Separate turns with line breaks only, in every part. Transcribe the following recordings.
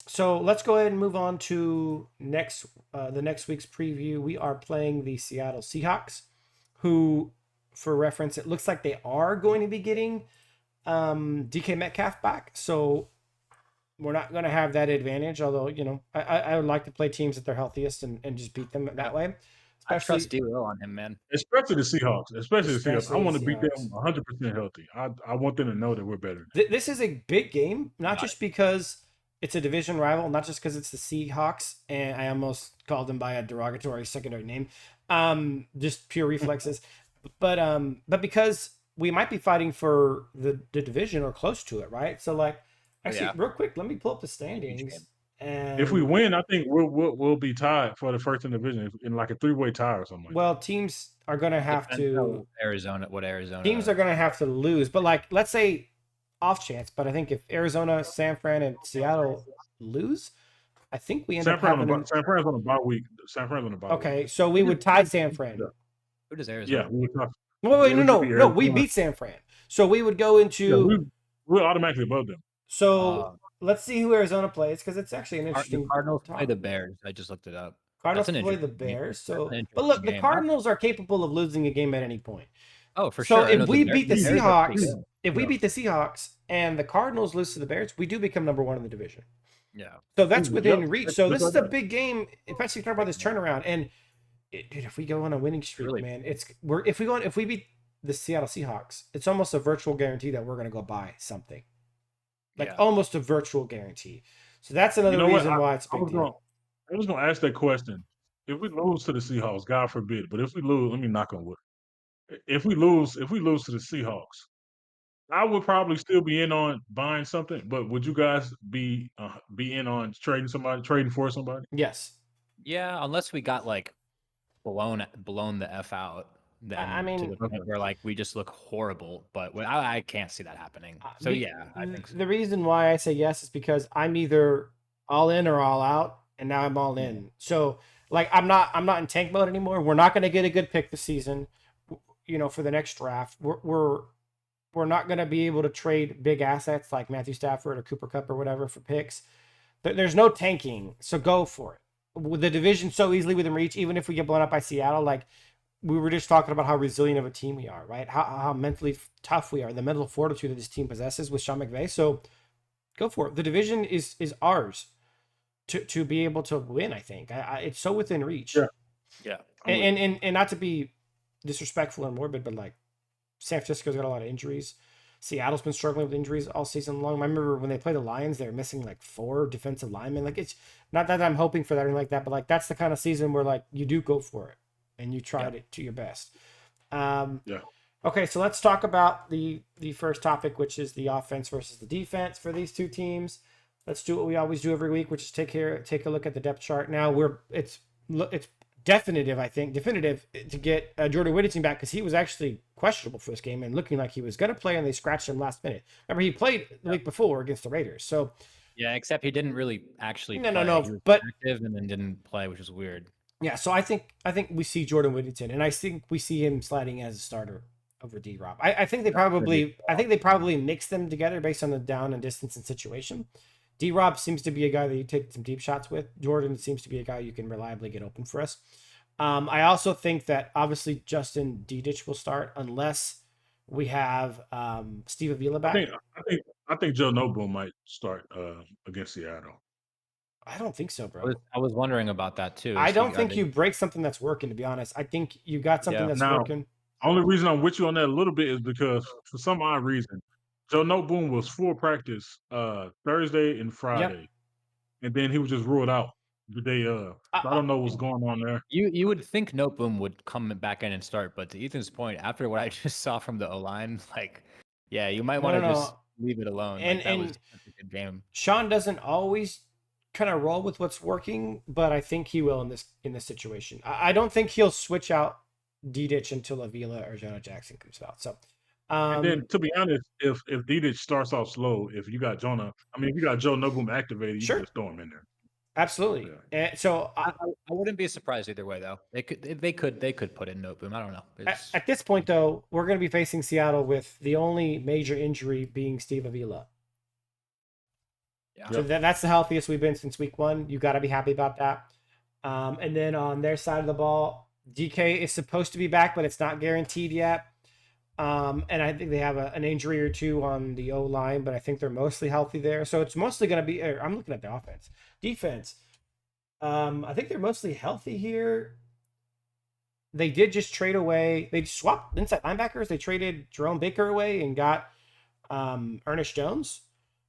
So let's go ahead and move on to the next week's preview. We are playing the Seattle Seahawks, who, for reference, it looks like they are going to be getting DK Metcalf back. So we're not going to have that advantage. Although I would like to play teams at their healthiest and just beat them
Yeah.
that way.
I
Especially
trust D-Will on him, man.
Especially the Seahawks. Especially the Seahawks. I
especially the
want to beat
Seahawks.
them 100% healthy. I want them to know that we're better.
This is a big game, not
Got
just because it's a division rival, not just because it's the Seahawks, and I almost called them by a derogatory secondary name, just pure reflexes, but because we might be fighting for the division or close to it, right? So like, actually,
Yeah.
real quick, let me pull up the standings. And
If we win, I think we'll be tied for the first in the division in like a 3-way tie or something like
well, teams are gonna have
Depends
to
how what Arizona
teams are gonna have to lose, but like, let's say off chance, but I think if Arizona, San Fran, and Seattle lose, I think we end up having
San Fran's on a bye week. San Fran's on a bye week.
okay, so we would tie San Fran.
Who does
Yeah,
Arizona?
we would tie.
Wait,
It would just be
no. We
Arizona.
beat San Fran, so we would go
Yeah,
into.
we're automatically above them.
So let's see who Arizona plays because it's actually an
The
interesting.
Cardinals play the Bears. I just looked it up.
Cardinals
That's an
play the
interesting game.
Bears.
That's
So,
an
but look,
interesting
the
game.
Cardinals are capable of losing a game at any point.
Oh, for
So
sure. I know
if we
Bears-
beat the
Bears are pretty
Seahawks,
good.
if we
Yeah.
beat the Seahawks and the Cardinals lose to the Bears, we do become number one in the division.
Yeah.
So that's within
Yep.
reach. So this
Just
is a
like
big game, especially talking about this turnaround. And dude, if we go on a winning streak,
Really?
man, if we beat the Seattle Seahawks, it's almost a virtual guarantee that we're gonna go buy something. Like
Yeah.
almost a virtual guarantee. So that's another
You know what?
reason why it's a
I
big
was
deal.
gonna ask that question. If we lose to the Seahawks, God forbid, but if we lose, let me knock on wood. If we lose to the Seahawks, I would probably still be in on buying something, but would you guys be in on trading for somebody?
Yes.
Yeah, unless we got like blown the F out,
I
then to
mean,
the point where like we just look horrible. But I can't see that happening. So yeah, I think so.
the reason why I say yes is because I'm either all in or all out, and now I'm all in. So like I'm not in tank mode anymore. We're not going to get a good pick this season. For the next draft, we're not going to be able to trade big assets like Matthew Stafford or Cooper Cup or whatever for picks. There's no tanking, so go for it. With the division so easily within reach, even if we get blown up by Seattle, like we were just talking about how resilient of a team we are, right? How mentally tough we are, the mental fortitude that this team possesses with Sean McVay. So go for it. The division is ours to be able to win. I think it's so within reach.
Yeah.
Yeah.
And not to be disrespectful or morbid, but like San Francisco's got a lot of injuries. Seattle's been struggling with injuries all season long. I remember when they played the Lions, they were missing like 4 defensive linemen. Like, it's not that I'm hoping for that or anything like that, but like that's the kind of season where like you do go for it and you tried it to your best.
Yeah.
Okay, so let's talk about the first topic, which is the offense versus the defense for these two teams. Let's do what we always do every week, which is take a look at the depth chart. Now it's definitive to get Jordan Whittington back because he was actually questionable for this game and looking like he was going to play, and they scratched him last minute. Remember, he played the week before against the Raiders. So
Yeah, except he didn't really actually
No,
play.
no,
He was
but-
active and then didn't play, which is weird.
yeah, so I think we see Jordan Whittington, and I think we see him sliding as a starter over D-Rob. I think they probably mix them together based on the down and distance and situation. D-Rob seems to be a guy that you take some deep shots with. Jordan seems to be a guy you can reliably get open for us. I also think that obviously Justin Dedich will start unless we have Steve Avila back.
I think Joe Noble might start against Seattle.
I don't think so, bro.
I was wondering about that too.
I don't think you break something that's working, to be honest. I think you got something that's
Now,
working.
Only reason I'm with you on that a little bit is because for some odd reason, Joe Noteboom was full practice Thursday and Friday, and then he was just ruled out the day of. I don't know what's going on there.
You would think Noteboom would come back in and start, but to Ethan's point, after what I just saw from the O-line, like, yeah, you might want to just leave it alone.
And
like, that was such a good game.
Sean doesn't always kind of roll with what's working, but I think he will in this situation. I don't think he'll switch out Dedich until Avila or Jonah Jackson comes out. So,
and then to be honest, if Dedich starts off slow, if you got Joe Noteboom activated, you can just throw him in there.
Absolutely. Yeah. And so
I wouldn't be surprised either way, though. They could put in Noteboom. I don't know.
At this point, though, we're going to be facing Seattle with the only major injury being Steve Avila.
Yeah.
So that's the healthiest we've been since week 1. You got to be happy about that. And then on their side of the ball, DK is supposed to be back, but it's not guaranteed yet. And I think they have an injury or two on the O line, but I think they're mostly healthy there. So it's mostly going to be. I'm looking at the offense, defense. I think they're mostly healthy here. They did just trade away. They swapped inside linebackers. They traded Jerome Baker away and got Ernest Jones,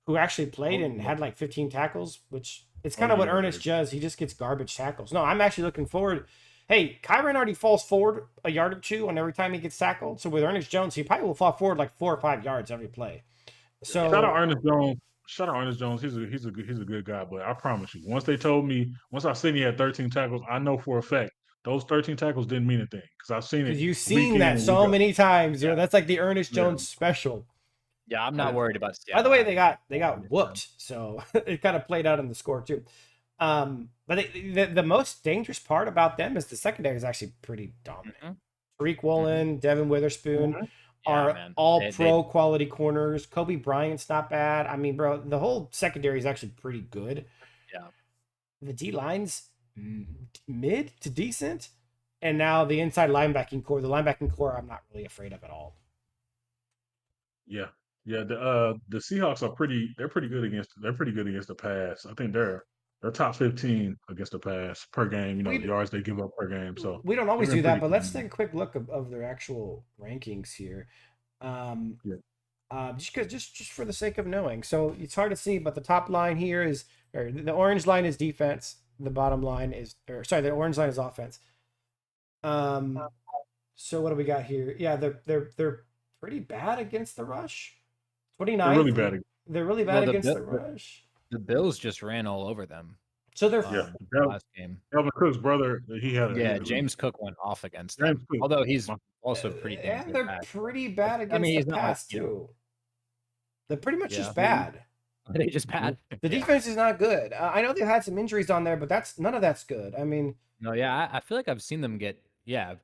who actually played and had like 15 tackles, which it's kind of what Ernest does. He just gets garbage tackles. No, I'm actually looking forward. Hey, Kyron already falls forward a yard or two on every time he gets tackled. So with Ernest Jones, he probably will fall forward like 4 or 5 yards every play. So
shout out Ernest Jones. Shout out Ernest Jones. He's a good guy. But I promise you, once I seen he had 13 tackles, I know for a fact those 13 tackles didn't mean anything because I've seen it
you've
week
seen
in
that
and
so
week out.
many times.
Yeah.
That's like the Ernest
Yeah.
Jones special.
Yeah, I'm not worried about
By the
Seattle.
way, they got whooped, so it kind of played out in the score too. But the most dangerous part about them is the secondary is actually pretty dominant. Tariq Woolen, Devin Witherspoon are all pro quality corners. Kobe Bryant's not bad. I mean, bro, the whole secondary is actually pretty good.
Yeah.
The D line's mid to decent, and now the inside linebacking core. The linebacking core, I'm not really afraid of at all.
Yeah. The Seahawks are they're pretty good against the pass. I think they're top 15 against the pass per game, the yards they give up per game. So
we don't always do that, but let's take a quick look of their actual rankings here. Just for the sake of knowing. So it's hard to see, but the top line here is, or the orange line is defense. The bottom line is, the orange line is offense. So what do we got here? Yeah, they're pretty bad against the rush. 29.
They're really bad.
They're really bad against the rush.
The Bills just ran all over them.
So they're
last game.
Dalvin Cook's brother, he had
James Cook went off against them. Although he's also pretty dangerous.
And they're pretty bad against the pass too. They're pretty much just bad.
Are they just bad?
The defense is not good. I know they've had some injuries on there, but none of that's good. I mean,
no, yeah, I feel like I've seen them get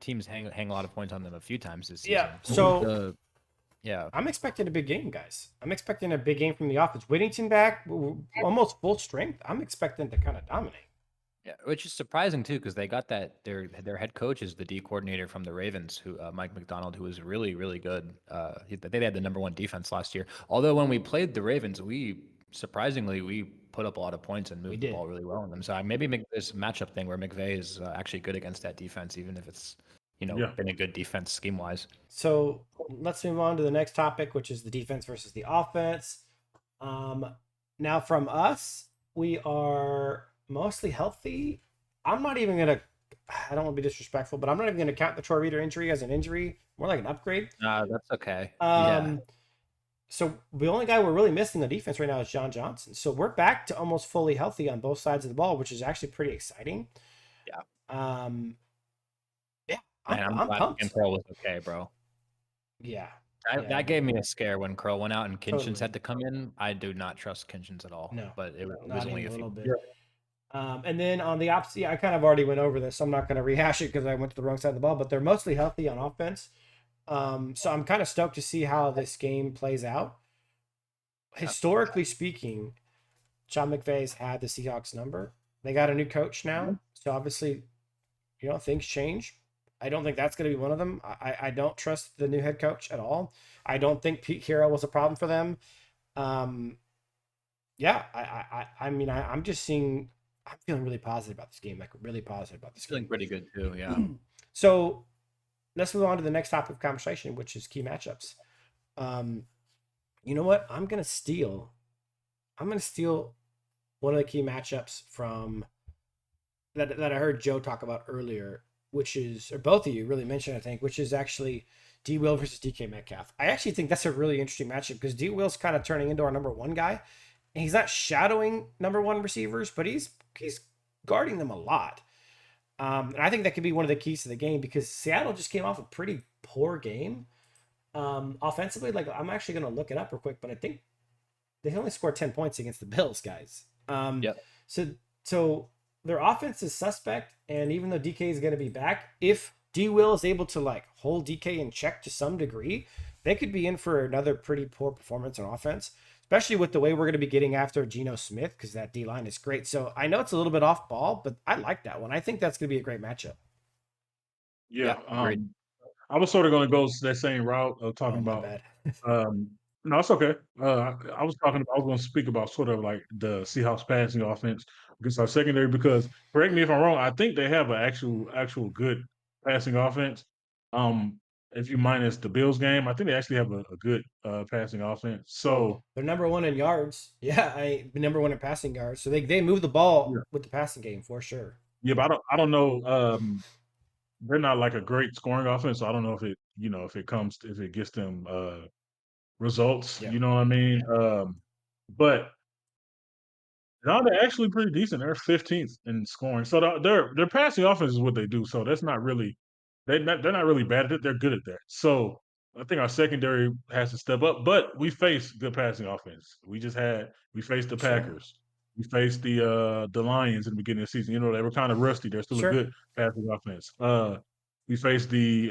teams hang a lot of points on them a few times this season.
Yeah, so I'm expecting a big game, guys. I'm expecting a big game from the offense. Whittington back, almost full strength. I'm expecting to kind of dominate.
Yeah, which is surprising too, because they got that their head coach is the D coordinator from the Ravens, who Mike McDonald, who was really, really good. They had the #1 defense last year. Although when we played the Ravens, we put up a lot of points and moved the ball really well on them. So maybe make this matchup thing where McVay is actually good against that defense, even if it's been a good defense scheme wise.
So let's move on to the next topic, which is the defense versus the offense. Now from us, we are mostly healthy. I'm not even gonna. I don't want to be disrespectful, but I'm not even gonna count the Troy Reader injury as an injury. More like an upgrade.
That's okay.
So the only guy we're really missing the defense right now is John Johnson. So we're back to almost fully healthy on both sides of the ball, which is actually pretty exciting.
Yeah.
I'm
glad
pumped.
Curl was okay, bro.
Yeah.
That gave me a scare when Curl went out and Kinchins had to come in. I do not trust Kinchins at all.
No,
but it was only a little bit.
And then on the opposite, I kind of already went over this, so I'm not going to rehash it because I went to the wrong side of the ball. But they're mostly healthy on offense. So I'm kind of stoked to see how this game plays out. Historically speaking, Sean McVay's had the Seahawks number. They got a new coach now, so obviously, things change. I don't think that's going to be one of them. I don't trust the new head coach at all. I don't think Pete Carroll was a problem for them. I'm feeling really positive about this game.
Feeling pretty good too, yeah.
So let's move on to the next topic of conversation, which is key matchups. You know what? I'm gonna steal one of the key matchups from that I heard Joe talk about earlier, which is, or both of you really mentioned, I think, which is actually D. Will versus DK Metcalf. I actually think that's a really interesting matchup because D. Will's kind of turning into our #1 guy. And he's not shadowing #1 receivers, but he's guarding them a lot. And I think that could be one of the keys to the game because Seattle just came off a pretty poor game. Offensively, like I'm actually going to look it up real quick, but I think they only scored 10 points against the Bills, guys. So their offense is suspect, and even though DK is going to be back, if D. Will is able to hold DK in check to some degree, they could be in for another pretty poor performance on offense. especially with the way we're going to be getting after Geno Smith because that D line is great. So I know it's a little bit off ball, but I like that one. I think that's going to be a great matchup.
Yeah,
Yeah, agreed.
I was sort of going to go that same route of talking
Oh, my
about.
bad.
Um, no, it's okay. I was talking. I was going to speak about sort of like the Seahawks passing offense against our secondary because correct me if I'm wrong. I think they have an actual good passing offense. Um, if you minus the Bills game, I think they actually have a good passing offense.
Well,
So
they're number one in yards. Yeah, number one in passing yards. So they move the
yeah,
ball with the passing game for sure.
yeah, but I don't know. They're not like a great scoring offense, so I don't know if it if it comes if it gets them results.
Yeah,
You know what I mean? But no, they're actually pretty decent. They're 15th in scoring. So their passing offense is what they do. So that's not really they're not really bad at it. They're good at that. So I think our secondary has to step up. But we face good passing offense. We faced the
sure,
Packers. We faced the Lions in the beginning of the season. You know, they were kind of rusty. They're still a
sure.
good passing offense. We faced the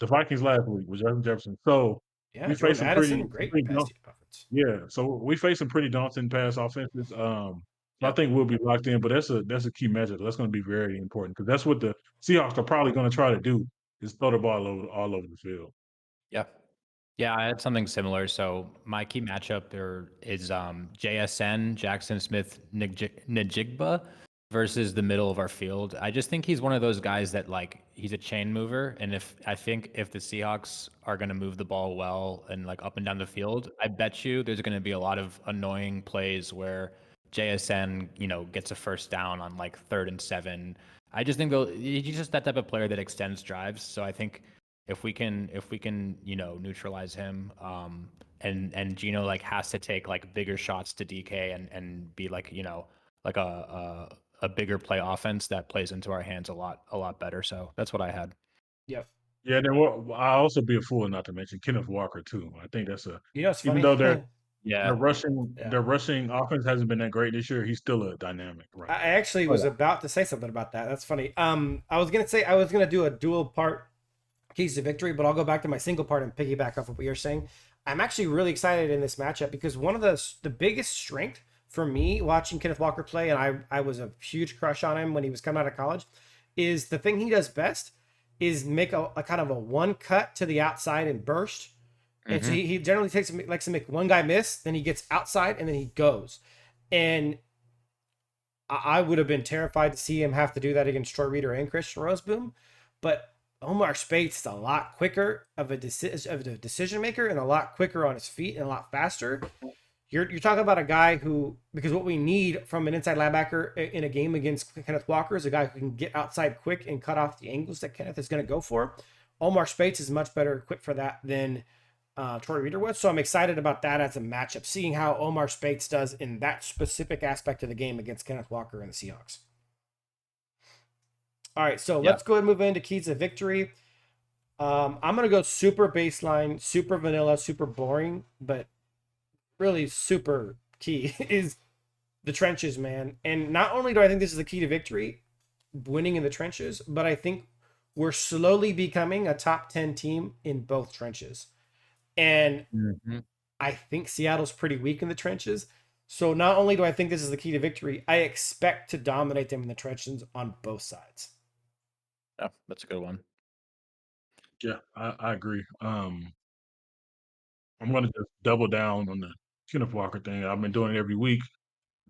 Vikings last week with Justin Jefferson. So
Yeah,
we faced
Jordan
some
Addison,
some
great
pretty
passing offense.
yeah, so we face some pretty daunting pass offenses. So I
Yep.
think we'll be locked in, but that's a key measure. That's going to be very important because that's what the Seahawks are probably going to try to do is throw the ball all over the field.
Yeah. Yeah, I had something similar. So my key matchup there is JSN, Jackson Smith Najigba versus the middle of our field. I just think he's one of those guys that like he's a chain mover. And if the Seahawks are gonna move the ball well and like up and down the field, I bet you there's gonna be a lot of annoying plays where JSN, gets a first down on like 3rd and 7. I just think though he's just that type of player that extends drives. So I think if we can neutralize him and Gino like has to take like bigger shots to DK and be like like a bigger play offense that plays into our hands a lot better. So that's what I had.
Yep.
Yeah, then I also be a fool not to mention Kenneth Walker too. I think that's a
You know, it's
even
funny.
though
Yeah.
Yeah.
their rushing offense hasn't been that great this year, he's still a dynamic
I
running back.
actually
Oh
was
yeah.
about to say something about that. That's funny. I was gonna say I was gonna do a dual part keys to victory, but I'll go back to my single part and piggyback off of what you're saying. I'm actually really excited in this matchup because one of the biggest strength for me watching Kenneth Walker play, and I was a huge crush on him when he was coming out of college, is the thing he does best is make a kind of a one cut to the outside and burst. And so
Hmm.
he generally likes to make one guy miss, then he gets outside and then he goes. And I would have been terrified to see him have to do that against Troy Reader and Christian Roseboom. But Omar Spates is a lot quicker of a decision maker and a lot quicker on his feet and a lot faster. You're talking about a guy who, because what we need from an inside linebacker in a game against Kenneth Walker is a guy who can get outside quick and cut off the angles that Kenneth is going to go for. Omar Spates is much better equipped for that than Troy Reader was. So I'm excited about that as a matchup, seeing how Omar Spates does in that specific aspect of the game against Kenneth Walker and the Seahawks. All right, so
Yeah.
let's go ahead and move into keys of victory. I'm going to go super baseline, super vanilla, super boring, but really super key is the trenches, man. And not only do I think this is the key to victory, winning in the trenches, but I think we're slowly becoming a top 10 team in both trenches. And
Hmm.
I think Seattle's pretty weak in the trenches. So not only do I think this is the key to victory, I expect to dominate them in the trenches on both sides.
Yeah, that's a good one.
Yeah, I agree. I'm going to just double down on the Kenneth Walker thing. I've been doing it every week.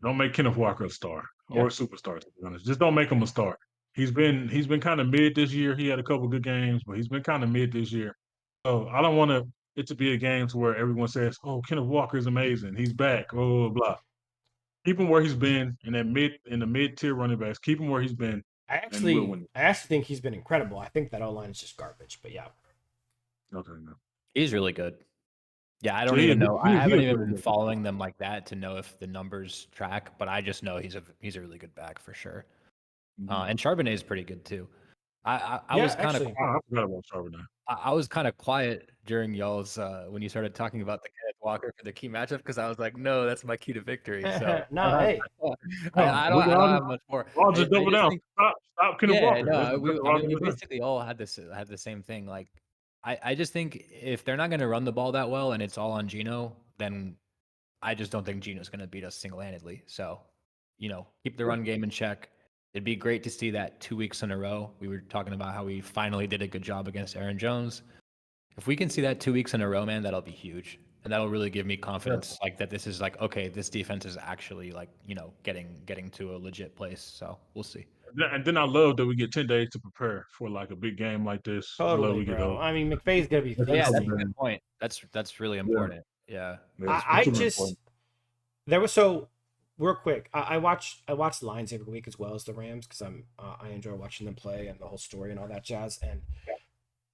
Don't make Kenneth Walker a star or
Yeah.
a superstar, to be honest. Just don't make him a star. He's been kind of mid this year. He had a couple good games, but he's been kind of mid this year. So I don't want it to be a game to where everyone says, "Oh, Kenneth Walker is amazing. He's back." Blah blah blah. Keep him where he's been in the mid tier running backs. Keep him where he's been, and we'll win.
I actually think he's been incredible. I think that O line is just garbage, but yeah.
Okay, no.
He's really good. Yeah, I
So
don't even know. I
he
haven't
is
even
really
been
good.
following them like that to know if the numbers track, but I just know he's a really good back for sure.
Mhm.
And Charbonnet is pretty good too. I
Yeah,
was kind of
actually.
I forgot about Charbonnet.
I was kind of quiet during y'all's when you started talking about the Kenneth Walker for the key matchup because I was like, no, that's my key to victory. So
No, hey.
No,
I don't have much more.
I'll just
I
double
just
down.
think
Stop Kenneth
yeah,
Walker.
no,
That's what
I
I was
mean we
gonna say.
basically all had the same thing. Like I just think if they're not going to run the ball that well and it's all on Gino, then I just don't think Gino's going to beat us single-handedly. So, keep the run game in check. It'd be great to see that 2 weeks in a row. We were talking about how we finally did a good job against Aaron Jones. If we can see that 2 weeks in a row, man, that'll be huge. And that'll really give me confidence, like that this is like, okay, this defense is actually like, getting to a legit place. So we'll see.
And then I love that we get 10 days to prepare for like a big game like this. I love
Totally,
we get
bro. I mean, McVay's gonna be
Yeah, that's a
feasting.
good point. That's really
Yeah,
important. Yeah.
yeah,
I
super
just
important.
there was so real quick. I watch the Lions every week as well as the Rams because I enjoy watching them play and the whole story and all that jazz. And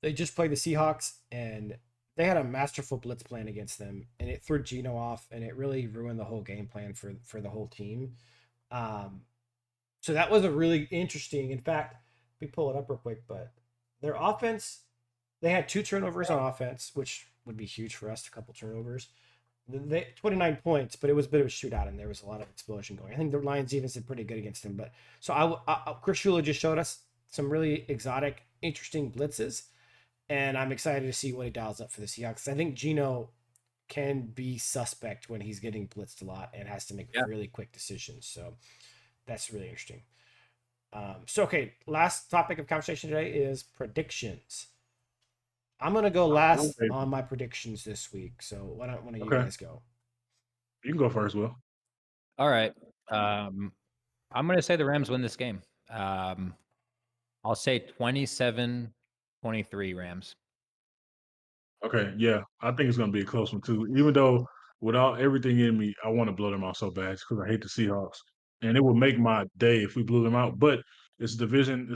they just played the Seahawks and they had a masterful blitz plan against them and it threw Gino off and it really ruined the whole game plan for the whole team. Um, so that was a really interesting. In fact, we pull it up real quick, but their offense, they had 2 turnovers on offense, which would be huge for us. A couple turnovers. They 29 points, but it was a bit of a shootout, and there was a lot of explosion going. I think the Lions defense did pretty good against him. But so Chris Shula just showed us some really exotic, interesting blitzes, and I'm excited to see what he dials up for the Seahawks. I think Gino can be suspect when he's getting blitzed a lot and has to make
Yeah.
really quick decisions. So that's really interesting. So okay, last topic of conversation today is predictions. I'm gonna go last
Okay,
on my predictions this week. So why don't one of you
okay.
guys go?
You can go first, Will.
All right. I'm going to say the Rams win this game. I'll say 27-23 Rams.
Okay, yeah, I think it's gonna be a close one too. Even though without everything in me, I want to blow them out so bad because I hate the Seahawks, and it would make my day if we blew them out. But it's a division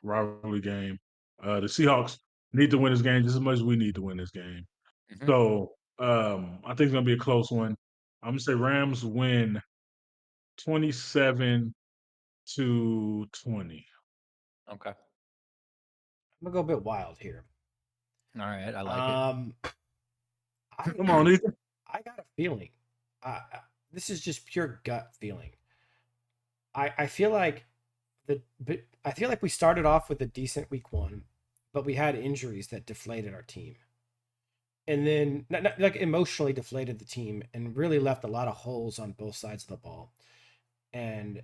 rivalry game. The Seahawks need to win this game just as much as we need to win this game.
Mhm.
So I think it's gonna be a close one. I'm gonna say Rams win 27-20.
Okay.
I'm gonna go a bit wild here.
All right. I like it.
Um, I
Come on, Ethan.
I got a feeling. This is just pure gut feeling. I feel like I feel like we started off with a decent week one, but we had injuries that deflated our team, and then like emotionally deflated the team, and really left a lot of holes on both sides of the ball. And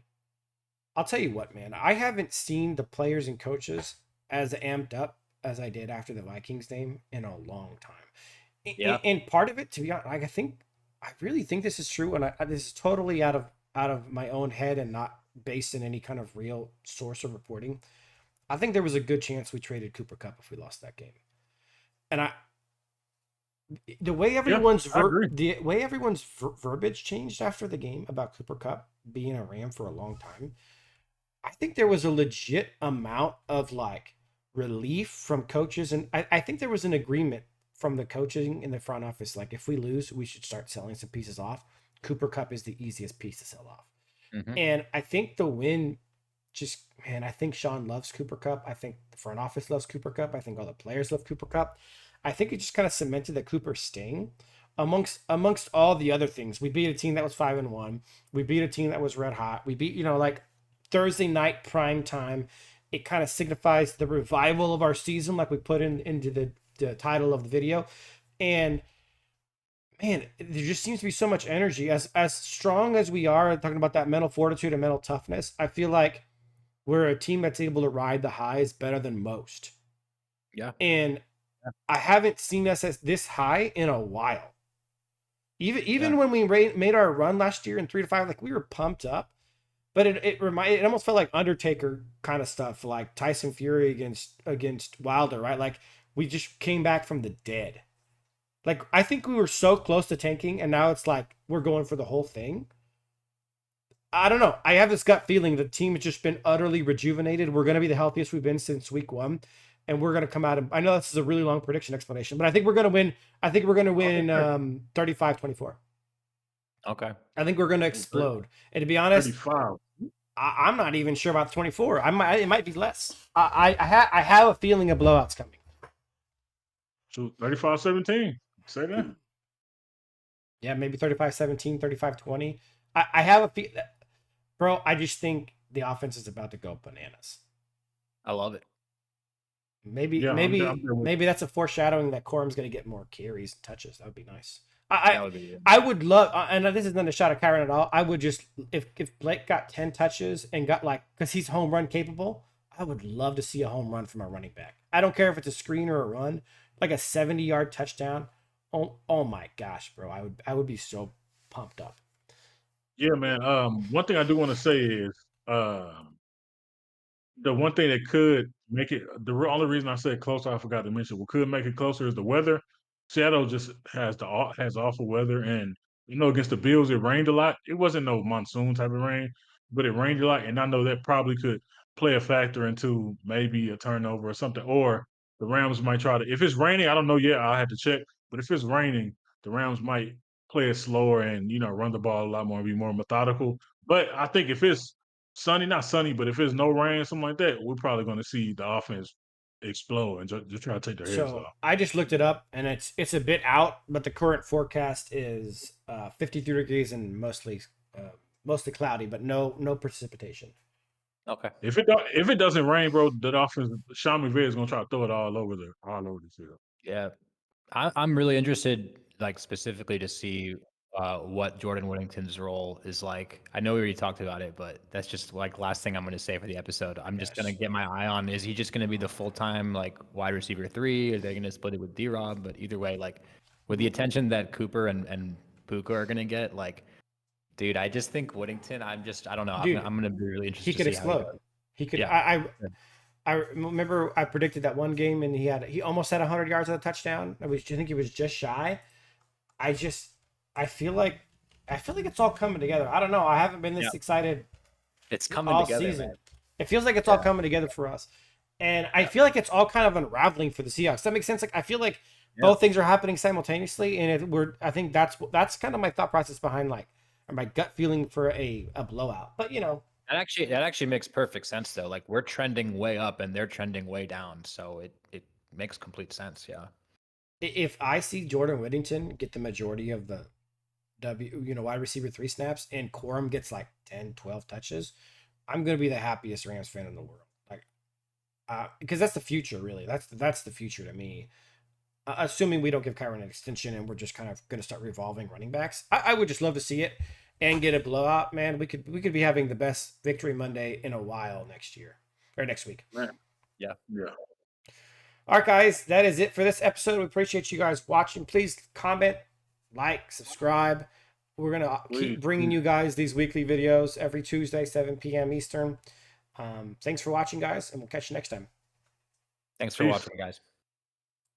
I'll tell you what, man, I haven't seen the players and coaches as amped up as I did after the Vikings game in a long time.
Yeah.
And part of it, to be honest, like I really think this is true, and this is totally out of my own head and not based in any kind of real source of reporting. I think there was a good chance we traded Cooper Cup if we lost that game. And the way
Yeah,
everyone's
I agree.
verbiage changed after the game about Cooper Cup being a Ram for a long time, I think there was a legit amount of like relief from coaches, and I think there was an agreement from the coaching in the front office. Like, if we lose, we should start selling some pieces off. Cooper Cup is the easiest piece to sell off,
Hmm.
and I think the win just man, I think Sean loves Cooper Cup. I think the front office loves Cooper Cup. I think all the players love Cooper Cup. I think it just kind of cemented the Cooper sting amongst all the other things. We beat a team that was 5-1. We beat a team that was red hot. We beat, like Thursday night prime time. It kind of signifies the revival of our season, like we put into the title of the video. And man, there just seems to be so much energy. As strong as we are, talking about that mental fortitude and mental toughness, I feel like we're a team that's able to ride the highs better than most.
Yeah.
And I haven't seen us as this high in a while. Even
Yeah.
when we made our run last year in 3-5, like we were pumped up, but it almost felt like Undertaker kind of stuff, like Tyson Fury against Wilder, right? Like we just came back from the dead. Like I think we were so close to tanking, and now it's like we're going for the whole thing. I don't know. I have this gut feeling the team has just been utterly rejuvenated. We're going to be the healthiest we've been since week one, and we're going to come out. I know this is a really long prediction explanation, but I think we're going to win. I think we're going to win 35-24.
Okay.
I think we're going to explode. And to be honest,
35.
I'm not even sure about the 24. It might be less. I have a feeling a blowout's coming.
So 35-17. Say that.
Yeah, maybe 35-17, 35-20. I have a feel, bro. I just think the offense is about to go bananas.
I love it.
Maybe
Yeah, I'm there with
maybe that's a foreshadowing that Corum's going to get more carries and touches. That would be nice. I
That would be
I would love, and this isn't a shot at Kyron at all. I would just if Blake got 10 touches and got like because he's home run capable. I would love to see a home run from a running back. I don't care if it's a screen or a run, like a 70-yard touchdown. Oh my gosh, bro! I would be so pumped up.
Yeah, man. One thing I do want to say is, um, the one thing that could make it only reason I said closer, I forgot to mention, what could make it closer is the weather. Seattle just has awful weather, and against the Bills, it rained a lot. It wasn't no monsoon type of rain, but it rained a lot, and I know that probably could play a factor into maybe a turnover or something. Or the Rams might try to. If it's raining, I don't know yet. I'll have to check. But if it's raining, the Rams might play it slower and run the ball a lot more and be more methodical. But I think if it's sunny, not sunny, but if it's no rain, something like that, we're probably going to see the offense explode and just try to take their heads
So
off.
I just looked it up, and it's a bit out, but the current forecast is 53 degrees and mostly cloudy, but no precipitation.
okay.
If it doesn't rain, bro, that offense, Sean McVay is going to try to throw it all over the field.
Yeah, I'm really interested, like specifically to see what Jordan Whittington's role is like. I know we already talked about it, but that's just like last thing I'm going to say for the episode. I'm just going to
Yes.
get my eye on, is he just going to be the full time like wide receiver 3? Are they going to split it with D-Rob? But either way, like with the attention that Cooper and Puka are going to get, like, dude, I just think Whittington. I don't know.
Dude,
I'm going to be really
he
interested to
could
see how he
explode.
does.
He could.
Yeah.
I remember I predicted that one game, and he almost had 100 yards on a touchdown. I think he was just shy. I just I feel like it's all coming together. I don't know. I haven't been
Yeah.
this excited
It's coming
all
together,
season.
man.
It feels like it's all
Yeah.
coming together for us. And I
Yeah.
feel like it's all kind of unraveling for the Seahawks. Does that make sense? Like I feel like
Yeah.
both things are happening simultaneously, and I think that's kind of my thought process behind like or my gut feeling for a blowout. But
That actually makes perfect sense though. Like we're trending way up and they're trending way down, so it makes complete sense. Yeah.
if I see Jordan Whittington get the majority of the wide receiver 3 snaps and Corum gets like 10, 12 touches, I'm going to be the happiest Rams fan in the world. Like because that's the future really. That's the future to me. Assuming we don't give Kyron an extension and we're just kind of going to start revolving running backs. I would just love to see it and get a blowout, man. We could be having the best Victory Monday in a while next year or next week.
Man.
Yeah.
Yeah.
All right, guys, that is it for this episode. We appreciate you guys watching. Please comment, like, subscribe. We're gonna keep bringing you guys these weekly videos every Tuesday, 7 p.m. Eastern. Thanks for watching, guys, and we'll catch you next time.
Thanks for
Peace.
watching, guys.